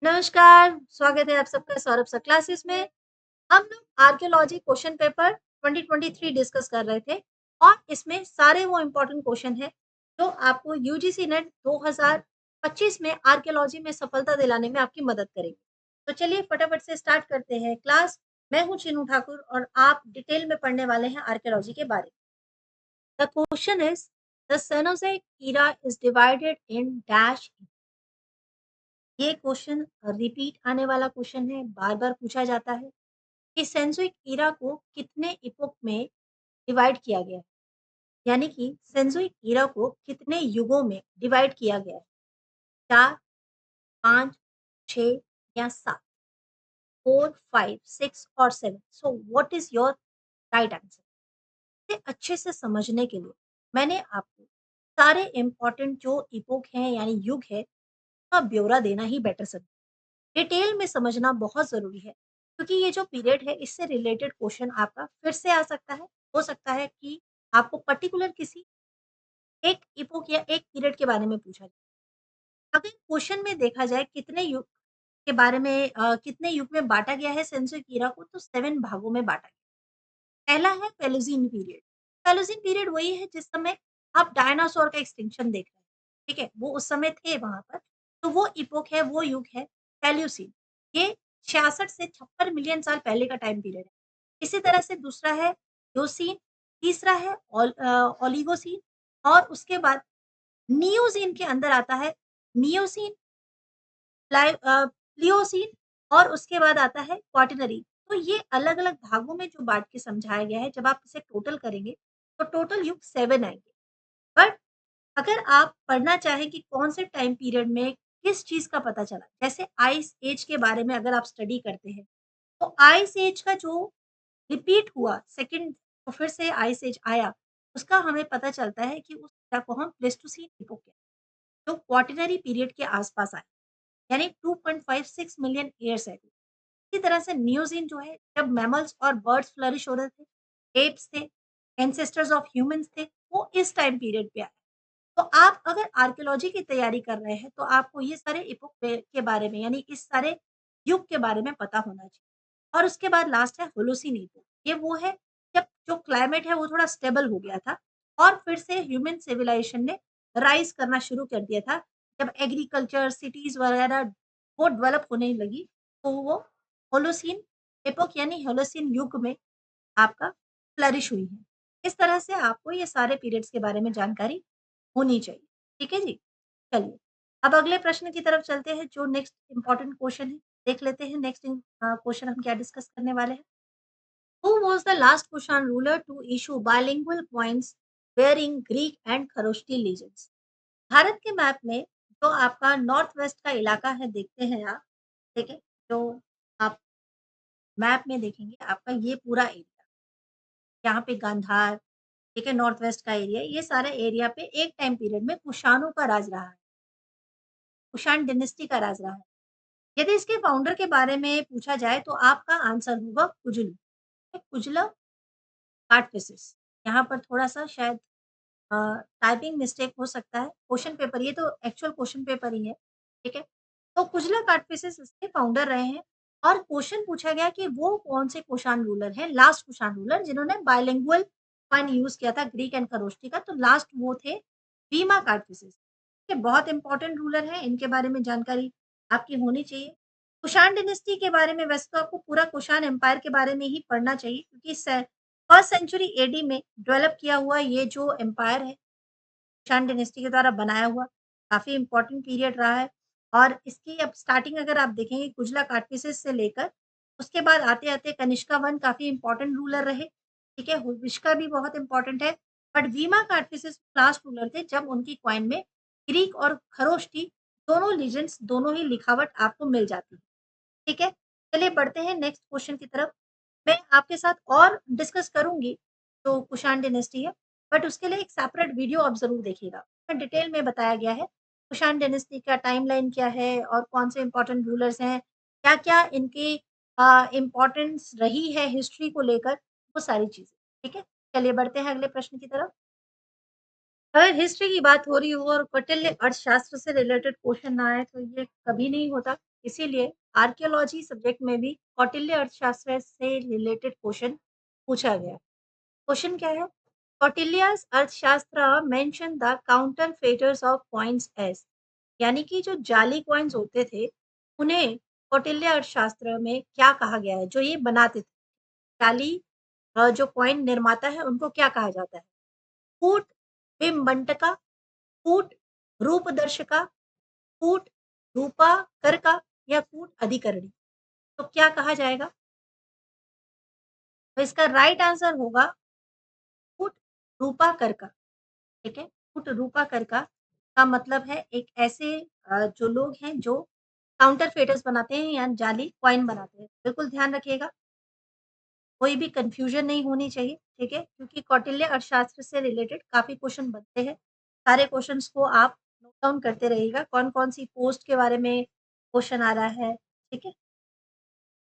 नमस्कार, स्वागत है आप सबका सौरभ सर क्लासेस में। हम लोग आर्कियोलॉजी क्वेश्चन पेपर 2023 डिस्कस कर रहे थे और इसमें सारे वो इम्पोर्टेंट क्वेश्चन हैं जो आपको यूजीसी नेट 2025 में आर्कियोलॉजी में सफलता दिलाने में आपकी मदद करेंगे। तो चलिए फटाफट से स्टार्ट करते हैं क्लास। मैं हूँ चिनू ठाकुर और आप डिटेल में पढ़ने वाले हैं आर्कियोलॉजी के बारे में। The question is the Cenozoic era is divided in dash. ये क्वेश्चन रिपीट आने वाला क्वेश्चन है, बार-बार पूछा जाता है कि सेंसुइक ईरा को कितने इपोक में डिवाइड किया गया है? यानी कि सेंसुइक ईरा को कितने युगों में डिवाइड किया गया है? 4, 5, 6 या 7? 4, 5, 6 और 7? So what is your right answer? इसे अच्छे से समझने के लिए मैंने आपको सारे इम्पोर्टेंट जो इपोक हैं यानी युग है, का ब्यौरा देना ही बेटर समझा। डिटेल में समझना बहुत ज़रूरी है, क्योंकि ये जो पीरियड है इससे रिलेटेड क्वेश्चन आपका फिर से आ सकता है। हो सकता है कि आपको पर्टिकुलर किसी एक इपोक या एक पीरियड के बारे में पूछा जाए। अगर क्वेश्चन में देखा जाए कितने युग के बारे में कितने युग में बाँटा गया है सेंसुइक ईरा को, तो 7 भागों में बाँटा गया। पहला है पैलेज़ीन पीरियड। पैलेज़ीन पीरियड वही है जिस समय आप डायनासोर का एक्सटिंक्शन देख रहे हैं, ठीक है? वो उस समय थे वहाँ पर, तो वो इपोक है, वो युग है पैलियोसीन। ये 66 से 56 मिलियन साल पहले का टाइम पीरियड है। इसी तरह से दूसरा है ईओसीन, तीसरा है ओलिगोसीन और उसके बाद नियोज़ीन के अंदर आता है मियोसीन, प्लियोसीन और उसके बाद आता है क्वाटरनरी। तो ये अलग-अलग भागों में जो बाँट के समझाया गया है, जब आप इसे टोटल करेंगे, तो टोटल युग 7 आएँगे। बट अगर आप पढ़ना चाहें कि कौन से टाइम पीरियड में किस चीज़ का पता चला, जैसे आइस एज के बारे में अगर आप स्टडी करते हैं, तो आइस एज का जो रिपीट हुआ सेकंड तो फिर से आइस एज आया, उसका हमें पता चलता है कि उस एरा को हम प्लेस्टोसीन इपोक कहते हैं, जो क्वाटरनरी पीरियड के आस-पास आया, यानी 2.56 मिलियन ईयर्स एगो। इसी तरह से नियोज़ीन जो है, जब मैमल्स और बर्ड्स फ्लरिश हो रहे थे, एप्स थे, एंसेस्टर्स ऑफ ह्यूमन्स थे, वो इस टाइम पीरियड पे आए। तो आप अगर आर्कियोलॉजी की तैयारी कर रहे हैं, तो आपको ये सारे इपोक के बारे में यानी इस सारे युग के बारे में पता होना चाहिए। और उसके बाद लास्ट है होलोसीन इपोक। ये वो है जब जो क्लाइमेट है वो थोड़ा स्टेबल हो गया था और फिर से ह्यूमन सिविलाइजेशन ने राइज़ करना शुरू कर दिया था। जब एग्रीकल्चर, सिटीज़ वगैरह वो डेवलप होने लगी, तो वो होलोसीन इपोक यानी होलोसीन युग में आपका फ्लरिश हुई है। इस तरह से आपको ये सारे पीरियड्स के बारे में जानकारी होनी चाहिए। ठीक है जी? चलिए, अब अगले प्रश्न की तरफ चलते हैं जो नेक्स्ट इम्पोर्टेंट क्वेश्चन है। देख लेते हैं नेक्स्ट क्वेश्चन हम क्या डिस्कस करने वाले हैं। Who was the last Kushan ruler to issue bilingual coins bearing Greek and Kharosthi legends? Bharat के मैप में जो आपका नॉर्थ वेस्ट का इलाका है देखते हैं आप, ठीक है? जो आप मैप में देखेंगे आपका ये पूरा एरिया, यहाँ पे गांधार, ठीक है? नॉर्थ वेस्ट का एरिया, ये सारे एरिया पे एक टाइम पीरियड में कुषाणों का राज रहा है। कुषाण डायनेस्टी का राज रहा है। यदि इसके फाउंडर के बारे में पूछा जाए तो आपका आंसर होगा कुजलू। कुजला काटफिसेस। यहाँ पर थोड़ा-सा शायद अ, टाइपिंग मिस्टेक हो सकता है। क्वेश्चन पेपर ये तो एक्चुअल क्वेश्चन पेपर ही है, ठीक है? तो कुजला काटफिसेस इसके फाउंडर रहे हैं और क्वेश्चन पूछा गया कि वो कौन से कुषाण रूलर हैं, लास्ट कुषाण रूलर जिन्होंने बाइलिंगुअल फन यूज़ किया था ग्रीक एंड खरोष्टी का, तो लास्ट वो थे बीमा काटफिसेस। ये बहुत इंपॉर्टेंट रूलर हैं, इनके बारे में जानकारी आपकी होनी चाहिए। कुषाण डायनेस्टी के बारे में वैसे तो आपको पूरा कुषाण एम्पायर के बारे में ही पढ़ना चाहिए क्योंकि फर्स्ट सेंचुरी एडी में डेवलप किया हुआ ये जो एम्पायर है, कुषाण डायनेस्टी के द्वारा बनाया हुआ, काफ़ी इम्पोर्टेंट पीरियड रहा है और इसकी अब स्टार्टिंग अगर आप देखेंगे कुजला काडफिसेस से लेकर, उसके बाद आते-आते कनिष्का वन काफ़ी इम्पोर्टेंट रूलर रहे, ठीक है? हुविष्का भी बहुत इम्पोर्टेंट है, बट वीमा काडफिसेस लास्ट रूलर थे जब उनकी कॉइन में ग्रीक और खरोष्टी दोनों लीजेंड्स, दोनों ही लिखावट आपको मिल जाती है, ठीक है? चलिए बढ़ते हैं नेक्स्ट क्वेश्चन की तरफ। मैं आपके साथ और डिस्कस करूँगी, जो कुषाण डायनेस्टी है, बट उसके लिए एक सेपरेट वीडियो आप ज़रूर देखिएगा। उसमें डिटेल में बताया गया है, कुषाण डायनेस्टी का टाइमलाइन क्या है और कौन से इम्पोर्टेंट रूलर्स हैं, क्या-क्या इनकी इम्पोर्टेंस रही है हिस्ट्री को लेकर, वो सारी चीज़ें, ठीक है? चलिए बढ़ते हैं अगले प्रश्न की तरफ। अगर हिस्ट्री की बात हो रही हो और कौटिल्य अर्थशास्त्र से रिलेटेड क्वेश्चन ना आए, तो ये कभी नहीं होता। इसीलिए आर्कियोलॉजी सब्जेक्ट में भी कौटिल्य अर्थशास्त्र से रिलेटेड क्वेश्चन पूछा गया। क्वेश्चन क्या है? Kautilya's Arthashastra mention the counterfeiters of coins as, यानी कि जो जाली कॉइन्स होते थे, उन्हें कौटिल्य अर्थशास्त्र में क्या कहा गया है? जो ये बनाते थे, जाली जो कॉइन निर्माता है, उनको क्या कहा जाता है? कूट बिम्बंटका, कूट रूपदर्शिका, कूट रूपाकरका या कूट अधिकरणी? तो क्या कहा जाएगा? तो इसका राइट आंसर होगा कूट रूपाकरका। ठीक है? कूट रूपाकरका का मतलब है एक ऐसे जो लोग हैं जो काउंटरफेटर्स बनाते हैं या जाली कॉइन बनाते हैं। बिल्कुल ध्यान रखिएगा, कोई भी कन्फ्यूजन नहीं होनी चाहिए, ठीक है? क्योंकि कौटिल्य अर्थशास्त्र से रिलेटेड काफ़ी क्वेश्चन बनते हैं। सारे क्वेश्चंस को आप नोट डाउन करते रहिएगा, कौन-कौन सी पोस्ट के बारे में क्वेश्चन आ रहा है, ठीक है?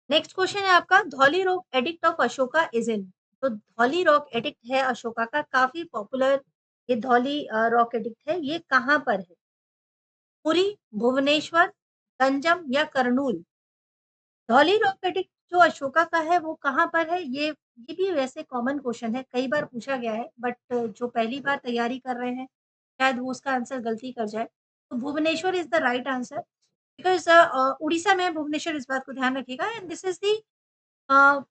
नेक्स्ट क्वेश्चन है आपका, Dhauli rock edict of Ashoka is in. तो धौली रॉक एडिक्ट है अशोका का, काफ़ी पॉपुलर ये धौली रॉक एडिक्ट है, ये कहाँ पर है? पुरी, भुवनेश्वर, गंजम या करनूल? धौली रॉक एडिक्ट जो अशोका का है वो कहाँ पर है? ये भी वैसे कॉमन क्वेश्चन है, कई बार पूछा गया है, बट जो पहली बार तैयारी कर रहे हैं, शायद वो उसका आंसर गलती कर जाए। तो Bhubaneswar is the right answer, because Orissa में है भुवनेश्वर, इस बात को ध्यान रखिएगा। And this is the uh,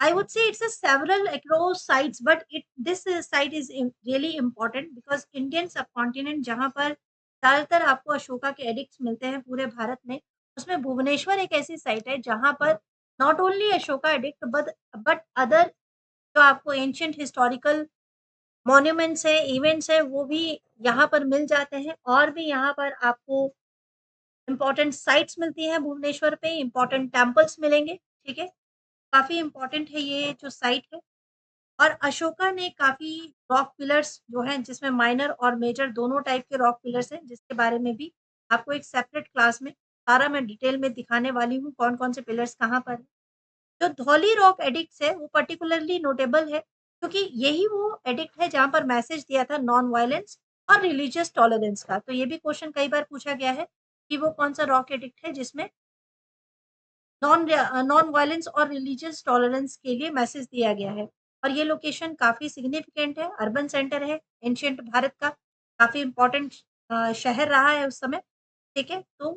I would say it's a several across sites, but it this site is really important because Indian subcontinent जहाँ पर ज़्यादातर आपको अशोका के एडिक्ट्स मिलते हैं पूरे भारत में, उसमें भुवनेश्वर एक ऐसी साइट है जहाँ पर not only Ashoka addict but other जो आपको एंशिएंट हिस्टोरिकल मॉन्यूमेंट्स हैं, इवेंट्स हैं, वो भी यहाँ पर मिल जाते हैं और भी यहाँ पर आपको इम्पोर्टेंट साइट्स मिलती हैं भुवनेश्वर पे, इम्पोर्टेंट टेम्पल्स मिलेंगे, ठीक है? काफ़ी इम्पोर्टेंट है ये जो साइट है। और अशोका ने काफ़ी रॉक पिलर्स जो हैं जिसमें माइनर और मेजर दोनों टाइप के रॉक पिलर्स हैं, जिसके बारे में भी आपको एक सेपरेट क्लास में सारा मैं डिटेल में दिखाने वाली हूँ, कौन-कौन से पिलर्स कहाँ पर हैं। जो धौली रॉक एडिक्ट्स है वो पर्टिकुलरली नोटेबल है क्योंकि यही वो एडिक्ट है जहाँ पर मैसेज दिया था नॉन वायलेंस और रिलीजियस टॉलरेंस का। तो ये भी क्वेश्चन कई बार पूछा गया है कि वो कौन-सा रॉक एडिक्ट है जिसमें नॉन वायलेंस और रिलीजियस टॉलरेंस के लिए मैसेज दिया गया है। और ये लोकेशन काफ़ी सिग्निफिकेंट है, अर्बन सेंटर है, एंशिएंट भारत का काफ़ी इम्पोर्टेंट शहर रहा है उस समय, ठीक है? तो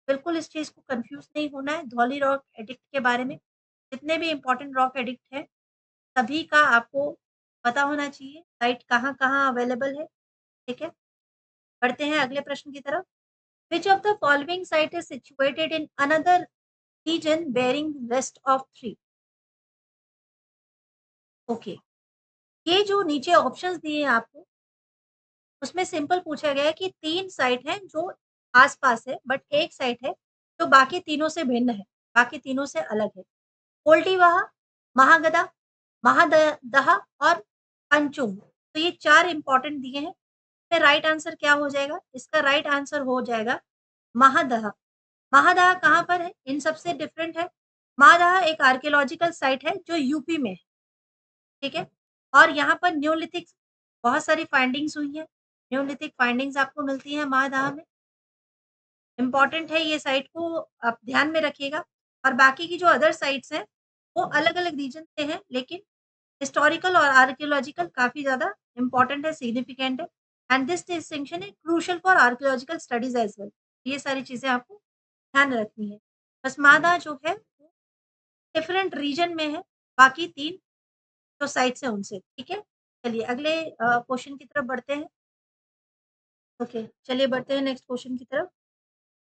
बिल्कुल इस चीज़ को कन्फ्यूज़ नहीं होना है, धौली रॉक एडिक्ट के बारे में। जितने भी इम्पोर्टेंट रॉक एडिक्ट हैं, सभी का आपको पता होना चाहिए, साइट कहाँ-कहाँ अवेलेबल है, ठीक है? बढ़ते हैं अगले प्रश्न की तरफ। Which of the following site is situated in another region bearing list of 3? Okay, ये जो नीचे ऑप्शंस दिए हैं आपको, उसमें सिंपल पूछा गया है कि 3 साइट हैं जो आस-पास है, बट एक साइट है जो बाकी तीनों से भिन्न है, बाकी तीनों से अलग है। कोल्टिवाहा, महागदा, महाद दहा और पंचुम। तो ये 4 इम्पोर्टेंट दिए हैं। इसमें राइट आंसर क्या हो जाएगा? इसका राइट आंसर हो जाएगा महादहा। महादहा कहाँ पर है? इन सबसे डिफरेंट है। महादहा एक आर्कियोलॉजिकल साइट है जो यूपी में है, ठीक है? और यहाँ पर न्योलिथिक बहुत सारी फाइंडिंग्स हुई हैं। न्योलिथिक फाइंडिंग्स आपको मिलती हैं महादहा में। इम्पोर्टेंट है ये साइट को आप ध्यान में रखिएगा और बाकी की जो अदर साइट्स हैं, वो अलग-अलग रीजन से हैं, लेकिन हिस्टोरिकल और आर्कियोलॉजिकल काफ़ी ज़्यादा इम्पोर्टेंट है, सिग्निफिकेंट है and this distinction is crucial for archaeological studies as well. ये सारी चीज़ें आपको ध्यान रखनी है। बस मादा जो है वो डिफरेंट रीजन में है, बाकी 3 जो साइट्स हैं उनसे, ठीक है? चलिए अगले क्वेश्चन की तरफ बढ़ते हैं। ओके, चलिए बढ़ते हैं नेक्स्ट क्वेश्चन की तरफ।